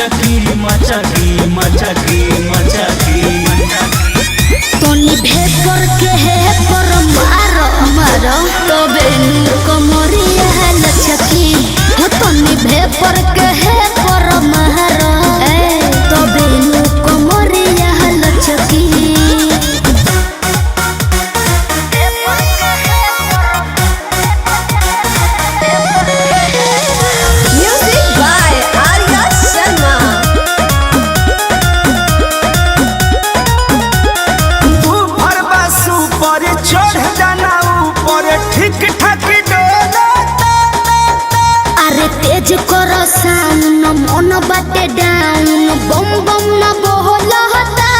मचकी मचकी मचकी मचकी तोनी भेपर के है पर मारो मारो तबे कमरिया लचकी हो तोनी भेपर के है पर मारो तबे कमरिया लचकी तेज करो साउन मन बाटे डाउन बम बम न बोलता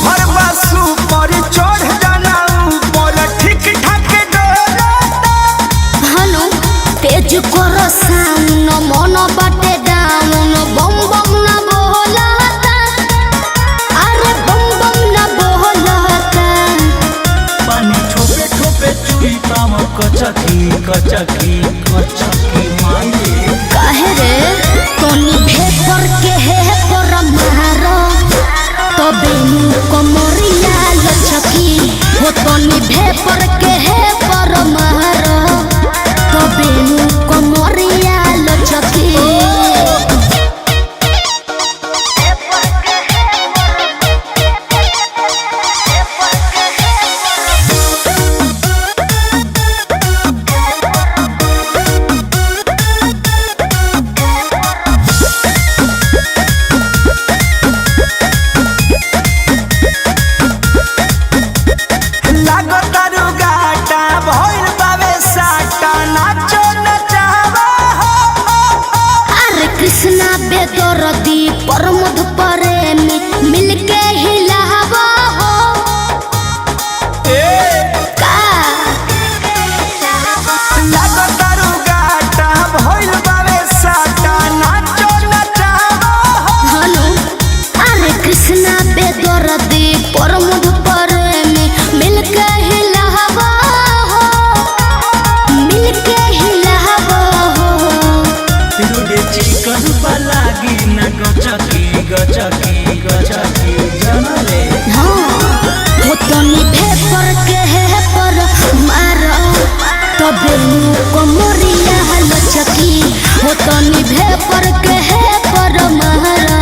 भरवा सुपर चढ़ जाना ऊपर ठीक ठाक डोलता हनु तेज करो साउन मन बाटे डाउन बम बम न बोलता अरे बम बम न बोलता पानी ठोपे ठोपे चुई पाम कचकी कचकी कचकी मांगे काहे रे तोनी भेपर के है पर मारो तबे कमरिया लचकी हो तोनी भेपर के है पर मारो तबे कमरिया लचकी कृष्णा बेदरदी प्रमोद प्रेमी मिलके हिलावा हो का लागतारू गाटा भइल बावे साटा नाचो नचावा हनु अरे कृष्णा बेदरदी प्रमोद प्रेमी मिलके हिलावा हो मिलके हिलावा हो चिकन पलागी न गचकी गचकी गचकी जनले हो तोनी भेपर के है पर मारो तबे कमरिया लचकी हो तोनी भेपर के है पर मारो